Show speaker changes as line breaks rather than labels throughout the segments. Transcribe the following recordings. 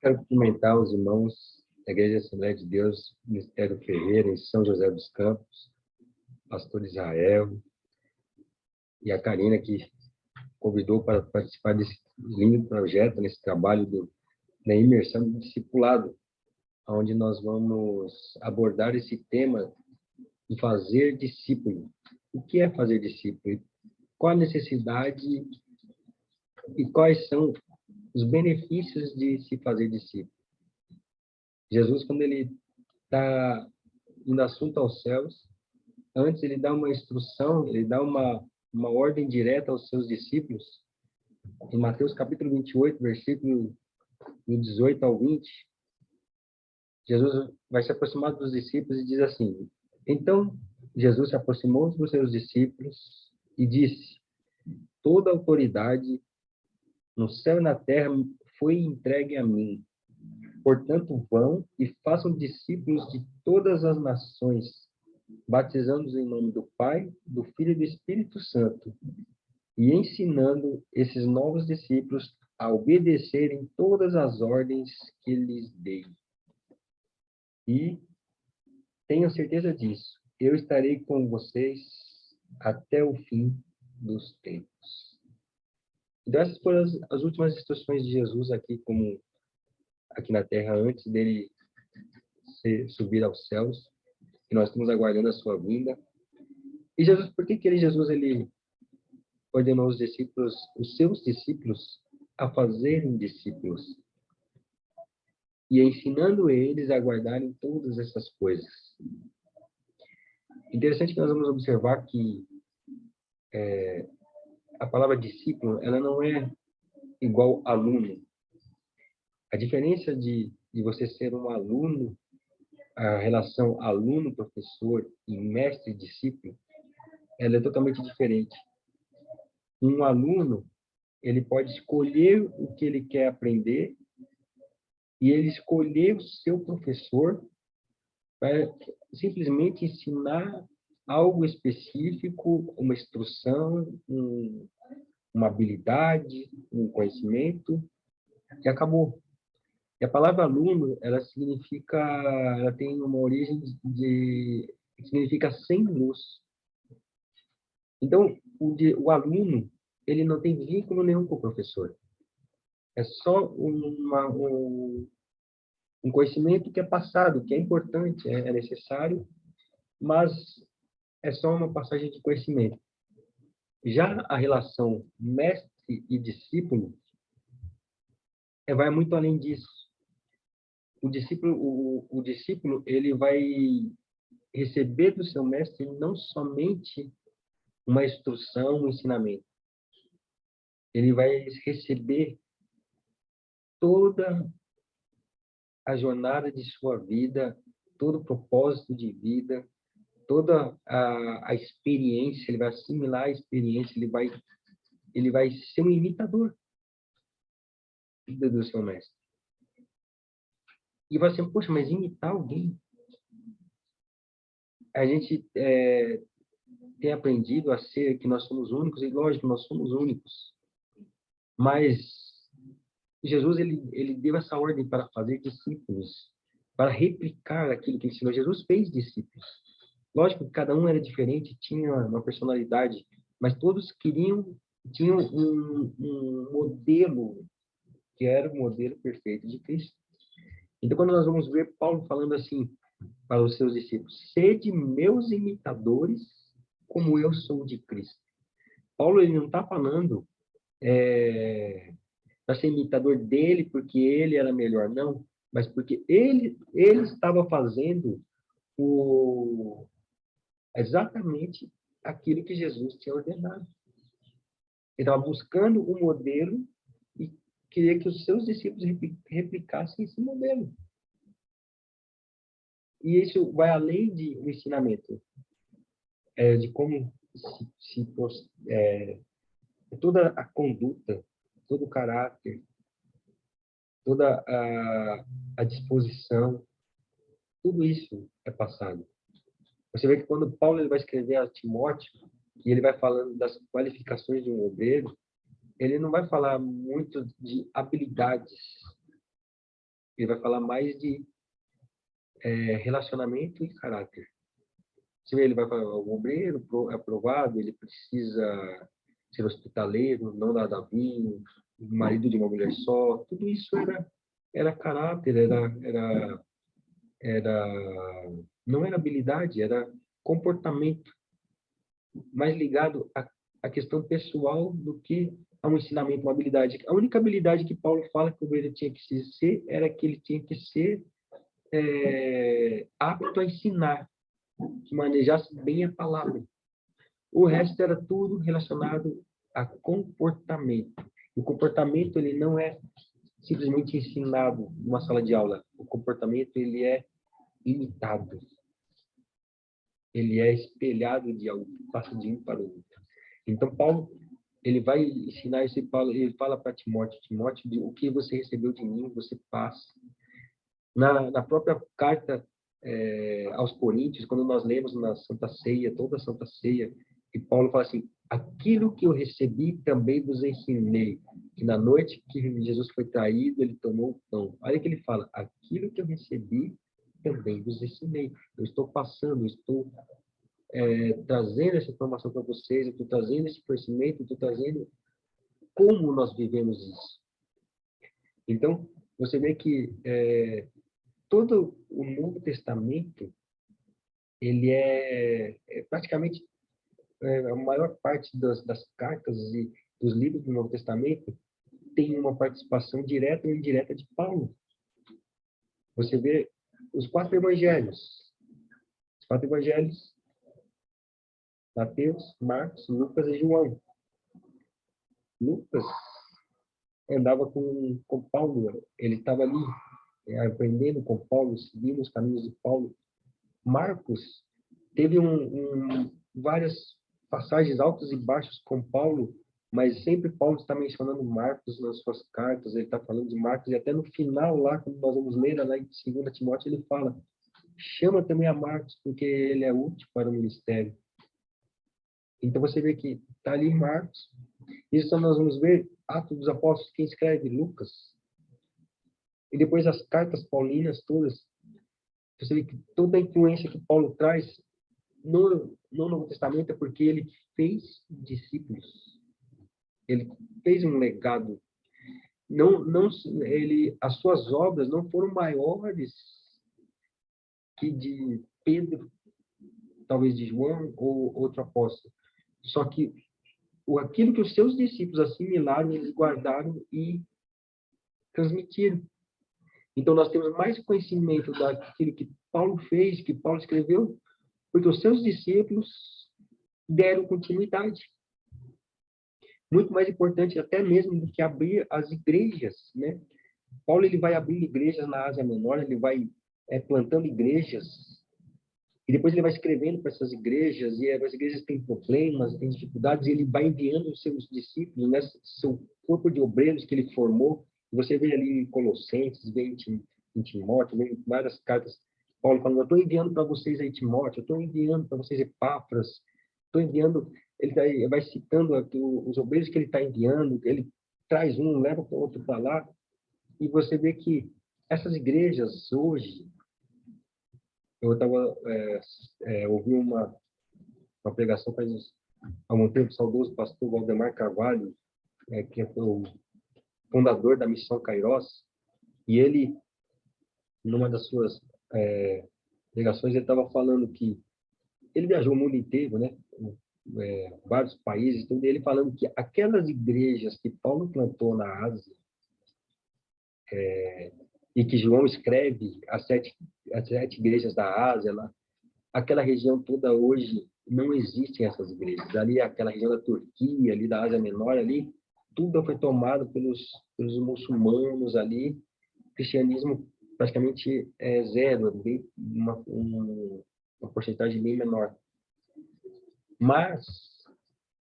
Quero cumprimentar os irmãos da Igreja Assembleia de Deus, Ministério Ferreira, em São José dos Campos, pastor Israel e a Karina, que convidou para participar desse lindo projeto, nesse trabalho da imersão do discipulado, onde nós vamos abordar esse tema de fazer discípulo. O que é fazer discípulo? Qual a necessidade e quais são os benefícios de se fazer discípulo? Jesus, quando ele está indo assunto aos céus, antes ele dá uma instrução, ele dá uma ordem direta aos seus discípulos. Em Mateus capítulo 28, versículo do 18 ao 20, Jesus vai se aproximar dos discípulos e diz assim: Então, Jesus se aproximou dos seus discípulos e disse: Toda autoridade no céu e na terra foi entregue a mim. Portanto, vão e façam discípulos de todas as nações, batizando-os em nome do Pai, do Filho e do Espírito Santo, e ensinando esses novos discípulos a obedecerem todas as ordens que lhes dei. E tenham certeza disso, eu estarei com vocês até o fim dos tempos. Então, essas foram as últimas instruções de Jesus aqui na Terra, antes dele subir aos céus, e nós estamos aguardando a sua vinda. E Jesus, por que Jesus ele ordenou os discípulos, os seus discípulos, a fazerem discípulos e ensinando eles a guardarem todas essas coisas? Interessante que nós vamos observar que a palavra discípulo, ela não é igual aluno. A diferença de você ser um aluno, a relação aluno-professor e mestre-discípulo, ela é totalmente diferente. Um aluno, ele pode escolher o que ele quer aprender e ele escolher o seu professor para simplesmente ensinar algo específico, uma instrução, uma habilidade, um conhecimento, e acabou. E a palavra aluno, ela tem uma origem significa sem luz. Então, o aluno, ele não tem vínculo nenhum com o professor. É só um conhecimento que é passado, que é importante, é necessário, mas é só uma passagem de conhecimento. Já a relação mestre e discípulo vai muito além disso. O discípulo, ele vai receber do seu mestre não somente uma instrução, um ensinamento. Ele vai receber toda a jornada de sua vida, todo o propósito de vida, toda a experiência, ele vai assimilar a experiência, ele vai ser um imitador do seu mestre. E vai ser, poxa, mas imitar alguém? A gente tem aprendido a ser que nós somos únicos, e lógico, nós somos únicos. Mas Jesus, ele deu essa ordem para fazer discípulos, para replicar aquilo que ele ensinou. Jesus fez discípulos. Lógico que cada um era diferente, tinha uma personalidade, mas todos tinham um modelo, que era o modelo perfeito de Cristo. Então, quando nós vamos ver Paulo falando assim para os seus discípulos: sede meus imitadores, como eu sou de Cristo. Paulo, ele não está falando para ser imitador dele porque ele era melhor, não, mas porque ele estava fazendo exatamente aquilo que Jesus tinha ordenado. Ele estava buscando um modelo e queria que os seus discípulos replicassem esse modelo. E isso vai além de um ensinamento, de como toda a conduta, todo o caráter, toda a disposição, tudo isso é passado. Você vê que quando Paulo ele vai escrever a Timóteo, e ele vai falando das qualificações de um obreiro, ele não vai falar muito de habilidades. ele vai falar mais de relacionamento e caráter. Você vê, ele vai falar, o obreiro aprovado, ele precisa ser hospitaleiro, não dar vinho, marido de uma mulher só. Tudo isso era caráter, não era habilidade, era comportamento, mais ligado à questão pessoal do que a um ensinamento, uma habilidade. A única habilidade que Paulo fala que o obreiro tinha que ser era que ele tinha que ser apto a ensinar, que manejasse bem a palavra. O resto era tudo relacionado a comportamento. O comportamento ele não é simplesmente ensinado numa sala de aula. O comportamento ele é imitado. Ele é espelhado de algo, passa de um para o outro. Então Paulo ele vai ensinar isso. Ele fala para Timóteo, o que você recebeu de mim, você passa. Na própria carta aos Coríntios, quando nós lemos na Santa Ceia, toda a Santa Ceia, e Paulo fala assim, aquilo que eu recebi também vos ensinei, que na noite que Jesus foi traído, ele tomou o pão. Olha que ele fala, aquilo que eu recebi também vos ensinei. Eu estou passando, eu estou trazendo essa informação para vocês, eu estou trazendo esse conhecimento, eu estou trazendo como nós vivemos isso. Então, você vê que todo o Novo Testamento, ele praticamente a maior parte das cartas e dos livros do Novo Testamento tem uma participação direta ou indireta de Paulo. Você vê os 4 evangelhos. Os 4 evangelhos, Mateus, Marcos, Lucas e João. Lucas andava com Paulo, ele estava ali aprendendo com Paulo, seguindo os caminhos de Paulo. Marcos teve várias passagens altas e baixas com Paulo, mas sempre Paulo está mencionando Marcos nas suas cartas, ele está falando de Marcos, e até no final, lá, quando nós vamos ler, lá em 2 Timóteo, ele fala, chama também a Marcos, porque ele é útil para o ministério. Então você vê que está ali Marcos, isso nós vamos ver, Atos dos Apóstolos, quem escreve? Lucas. E depois as cartas paulinas todas, você vê que toda a influência que Paulo traz no Novo Testamento é porque ele fez discípulos. Ele fez um legado. As suas obras não foram maiores que de Pedro, talvez de João ou outro apóstolo. Só que aquilo que os seus discípulos assimilaram, eles guardaram e transmitiram. Então, nós temos mais conhecimento daquilo que Paulo fez, que Paulo escreveu, porque os seus discípulos deram continuidade. Muito mais importante até mesmo do que abrir as igrejas, né? Paulo ele vai abrir igrejas na Ásia Menor, ele vai plantando igrejas, e depois ele vai escrevendo para essas igrejas, e as igrejas têm problemas, têm dificuldades, e ele vai enviando os seus discípulos, né? Seu corpo de obreiros que ele formou. Você vê ali em Colossenses, vê em Timóteo, vê em várias cartas, Paulo falando, eu estou enviando para vocês aí Timóteo, eu estou enviando para vocês Epáfras, estou enviando, ele vai citando aqui os obreiros que ele está enviando, ele traz um, leva para o outro para lá, e você vê que essas igrejas hoje, eu estava ouvi uma pregação faz algum tempo, saudoso pastor Valdemar Carvalho, que é o fundador da Missão Kairos, e ele, numa das suas pregações, ele estava falando que ele viajou o mundo inteiro, né? Vários países, então ele falando que aquelas igrejas que Paulo plantou na Ásia, e que João escreve as sete igrejas da Ásia, lá, aquela região toda hoje não existem essas igrejas. Ali, aquela região da Turquia, ali da Ásia Menor, ali, tudo foi tomado pelos muçulmanos ali. O cristianismo praticamente é zero, bem, uma porcentagem bem menor. Mas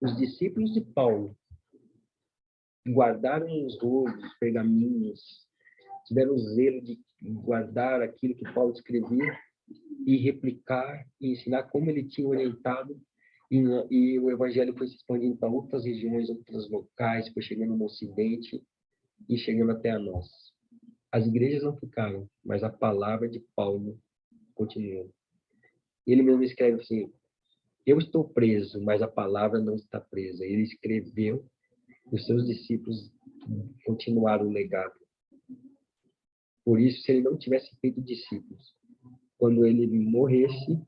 os discípulos de Paulo guardaram os rolos, os pergaminhos, tiveram o zelo de guardar aquilo que Paulo escrevia e replicar e ensinar como ele tinha orientado, e o evangelho foi se expandindo para outras regiões, outros locais, foi chegando no Ocidente e chegando até a nós. As igrejas não ficaram, mas a palavra de Paulo continuou. Ele mesmo escreve assim: eu estou preso, mas a palavra não está presa. Ele escreveu, os seus discípulos continuaram o legado. Por isso, se ele não tivesse feito discípulos, quando ele morresse,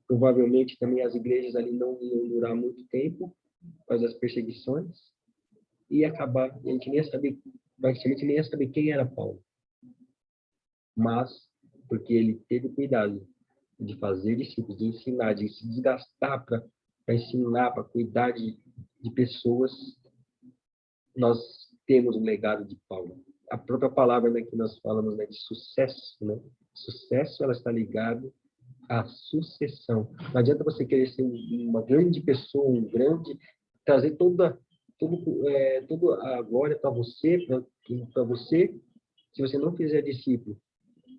provavelmente também as igrejas ali não iam durar muito tempo, por causa das perseguições, e ia acabar, e a gente nem ia saber, praticamente nem ia saber quem era Paulo. Mas, porque ele teve cuidado de fazer discípulos, de ensinar, de se desgastar para ensinar, para cuidar de pessoas, nós temos o legado de Paulo. A própria palavra, né, que nós falamos, né, de sucesso, né? Sucesso, ela está ligada à sucessão. Não adianta você querer ser uma grande pessoa, um grande, trazer toda a glória para você, se você não fizer discípulo.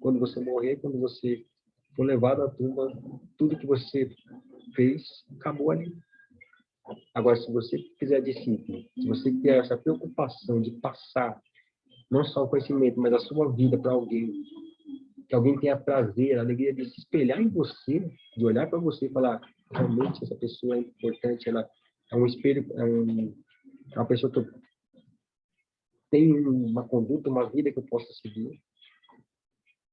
Quando você morrer, quando você for levado à tumba, tudo que você fez acabou ali. Agora, se você fizer discípulo, se você ter essa preocupação de passar não só o conhecimento, mas a sua vida para alguém, que alguém tenha prazer, a alegria de se espelhar em você, de olhar para você e falar: realmente essa pessoa é importante, ela é um espelho, é uma pessoa que tem uma conduta, uma vida que eu possa seguir.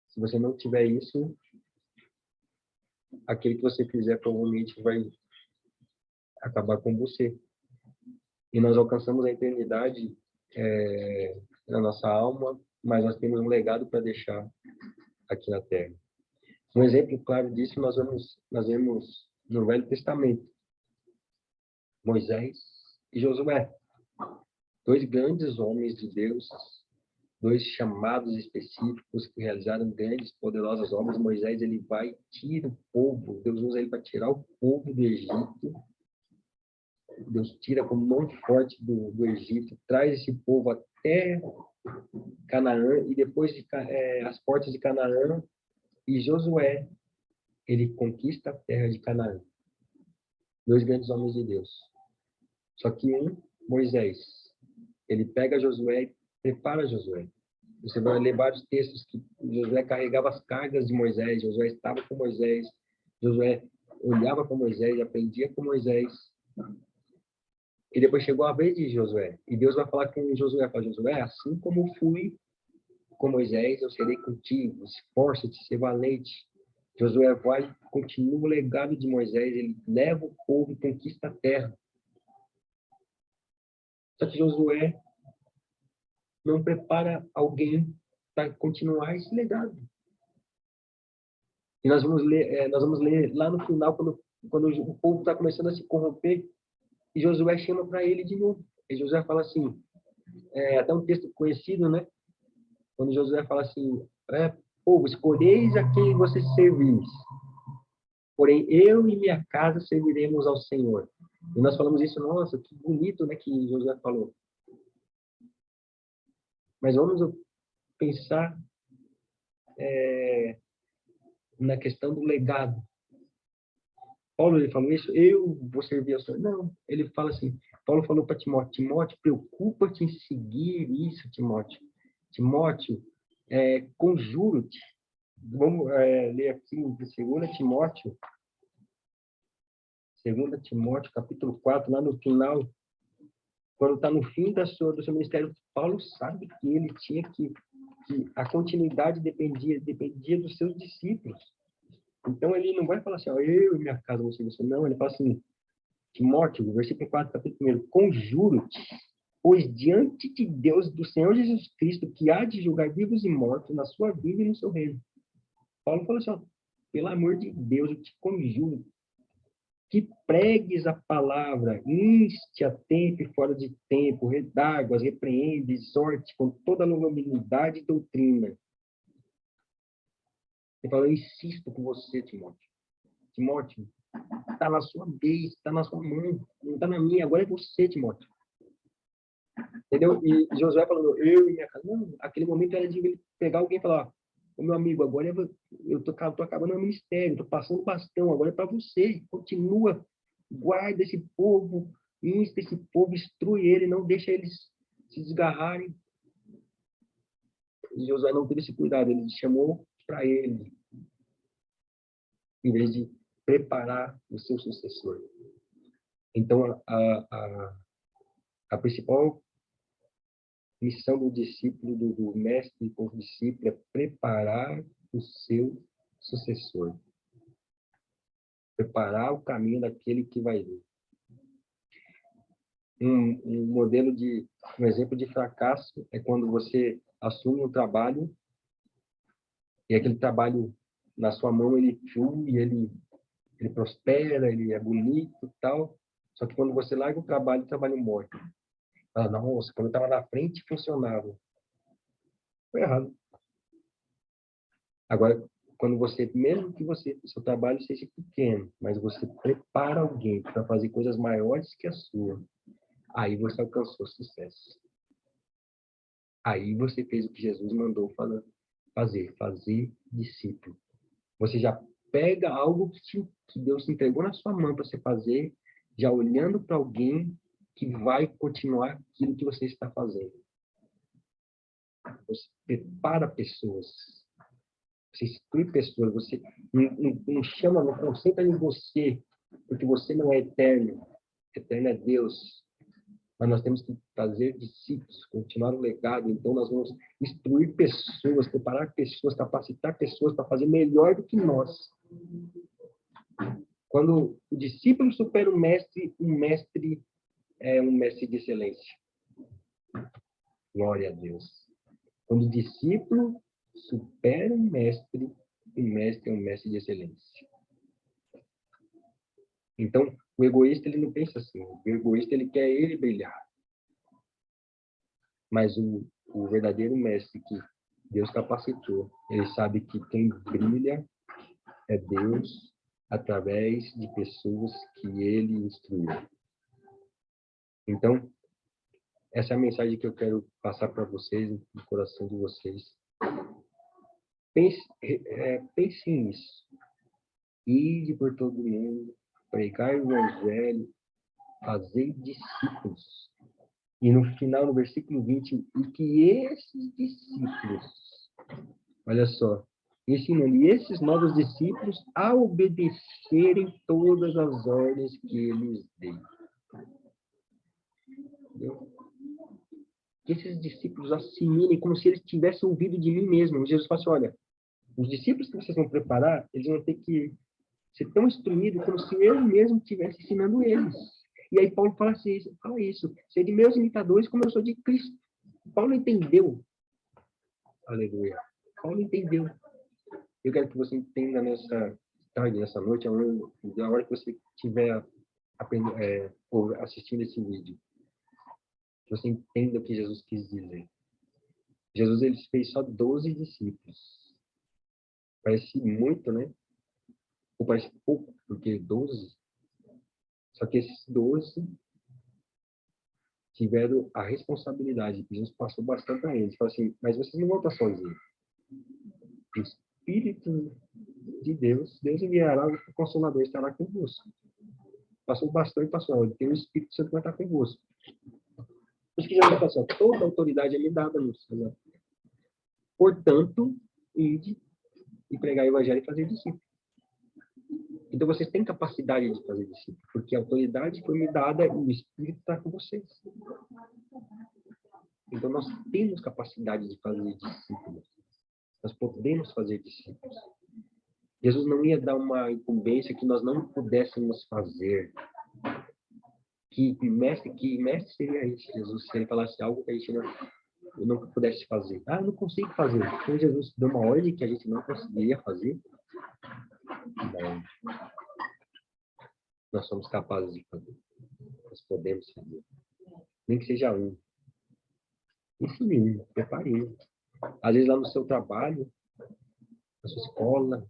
Se você não tiver isso, aquele que você fizer provavelmente vai acabar com você. E nós alcançamos a eternidade na nossa alma, mas nós temos um legado para deixar aqui na Terra. Um exemplo claro disso nós vemos no Velho Testamento. Moisés e Josué, dois grandes homens de Deus, dois chamados específicos que realizaram grandes, poderosas obras. Moisés, ele vai e tira o povo, Deus usa ele para tirar o povo do Egito. Deus tira com mão forte do Egito, traz esse povo até Canaã, e depois as portas de Canaã, e Josué, ele conquista a terra de Canaã. Dois grandes homens de Deus. Só que Moisés, ele pega Josué e prepara Josué. Você vai ler vários textos que Josué carregava as cargas de Moisés, Josué estava com Moisés, Josué olhava para Moisés, aprendia com Moisés. E depois chegou a vez de Josué. E Deus vai falar com Josué, fala: Josué, assim como fui com Moisés, eu serei contigo, esforça-te, ser valente. Josué vai, continua o legado de Moisés, ele leva o povo e conquista a terra. Só que Josué não prepara alguém para continuar esse legado. E nós vamos ler lá no final, quando o povo está começando a se corromper, e Josué chama para ele de novo. E Josué fala assim, até um texto conhecido, né? Quando Josué fala assim: povo, escolheis a quem você servis, porém eu e minha casa serviremos ao Senhor. E nós falamos isso, nossa, que bonito, né, que Josué falou. Mas vamos pensar na questão do legado. Paulo, ele falou isso: eu vou servir ao Senhor. Não, ele fala assim, Paulo falou para Timóteo: Timóteo, preocupa-te em seguir isso, Timóteo. Timóteo, conjuro-te. Vamos ler aqui em 2 Timóteo, 2 Timóteo, capítulo 4, lá no final, quando está no fim do seu ministério, Paulo sabe que ele tinha que a continuidade dependia dos seus discípulos. Então, ele não vai falar assim: eu e minha casa vão servir. Não, ele fala assim: Timóteo, versículo 4, capítulo 1, conjuro-te, pois diante de Deus, do Senhor Jesus Cristo, que há de julgar vivos e mortos na sua vida e no seu reino. Paulo falou assim: pelo amor de Deus, eu te conjuro que pregues a palavra, inste a tempo e fora de tempo, redarguas, repreende, exorte com toda a longanimidade e doutrina. Ele falou: eu insisto com você, Timóteo. Timóteo, está na sua vez, está na sua mão, não está na minha, agora é você, Timóteo. Entendeu? E Josué falou: eu e minha casa. Não, aquele momento era de ele pegar alguém e falar: ô meu amigo, agora eu tô acabando o ministério, tô passando o bastão, agora é para você, continua, guarda esse povo, insta esse povo, instrui ele, não deixa eles se desgarrarem. E Josué não teve esse cuidado, ele chamou para ele, em vez de preparar o seu sucessor. Então, a principal missão do discípulo, do mestre com o discípulo, é preparar o seu sucessor. Preparar o caminho daquele que vai vir. Um exemplo de fracasso é quando você assume um trabalho e aquele trabalho na sua mão ele flui, ele prospera, ele é bonito e tal. Só que quando você larga o trabalho morre. Ah, nossa, quando eu estava na frente funcionava. Foi errado. Agora, quando você, mesmo que seu trabalho seja pequeno, mas você prepara alguém para fazer coisas maiores que a sua, aí você alcançou sucesso. Aí você fez o que Jesus mandou fazer discípulo. Você já pega algo que Deus entregou na sua mão para você fazer, já olhando para alguém que vai continuar aquilo que você está fazendo. Você prepara pessoas. Você instrui pessoas. Você não chama, não concentra em você, porque você não é eterno. Eterno é Deus. Mas nós temos que fazer discípulos, continuar o legado. Então, nós vamos instruir pessoas, preparar pessoas, capacitar pessoas para fazer melhor do que nós. Quando o discípulo supera o mestre é um mestre de excelência. Glória a Deus. Quando o discípulo supera o mestre é um mestre de excelência. Então, o egoísta, ele não pensa assim. O egoísta, ele quer ele brilhar. Mas o verdadeiro mestre que Deus capacitou, ele sabe que quem brilha é Deus através de pessoas que ele instruiu. Então, essa é a mensagem que eu quero passar para vocês, no coração de vocês. Pense nisso. Ide por todo mundo, pregar o evangelho, fazer discípulos. E no final, no versículo 20, e que esses discípulos, olha só, ensinando, e esses novos discípulos a obedecerem todas as ordens que eles dei. Entendeu? Que esses discípulos assimilem como se eles tivessem ouvido de mim mesmo. Jesus fala assim, olha, os discípulos que vocês vão preparar, eles vão ter que ser tão instruídos como se eu mesmo estivesse ensinando eles. E aí Paulo fala isso, ser meus imitadores como eu sou de Cristo. Paulo entendeu. Aleluia. Paulo entendeu. Eu quero que você entenda nessa tarde, nessa noite, a hora que você estiver assistindo esse vídeo, que você entenda o que Jesus quis dizer. Jesus, ele fez só 12 discípulos. Parece muito, né? Ou parece pouco, porque 12. Só que esses 12 tiveram a responsabilidade, que Jesus passou bastante a eles. Falou assim, mas vocês não vão estar sozinhos. O Espírito de Deus enviará o Consolador, estará convosco. Passou bastante, passou. Tem o Espírito Santo que vai estar convosco. Por isso que Jesus passou, toda a autoridade é me dada no Senhor. Portanto, ide e pregar o evangelho e fazer discípulos. Então, vocês têm capacidade de fazer discípulos, porque a autoridade foi me dada e o Espírito está com vocês. Então, nós temos capacidade de fazer discípulos. Nós podemos fazer discípulos. Jesus não ia dar uma incumbência que nós não pudéssemos fazer. Que mestre seria esse, Jesus, se ele falasse algo que a gente não pudesse fazer. Ah, eu não consigo fazer. Então, Jesus deu uma ordem que a gente não conseguiria fazer. Não. Nós somos capazes de fazer. Nós podemos fazer. Nem que seja um. Ensine, prepare. Às vezes lá no seu trabalho, na sua escola,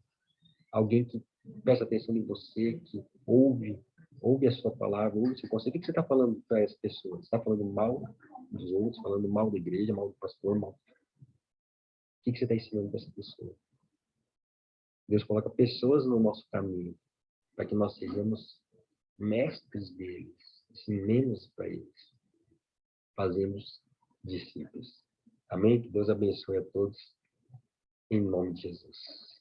alguém que presta atenção em você, que ouve a sua palavra, ouve o seu conselho. O que você está falando para essa pessoa? Você está falando mal dos outros, falando mal da igreja, mal do pastor, mal. O que você está ensinando para essa pessoa? Deus coloca pessoas no nosso caminho para que nós sejamos mestres deles, ensinemos para eles, fazemos discípulos. Amém? Que Deus abençoe a todos, em nome de Jesus.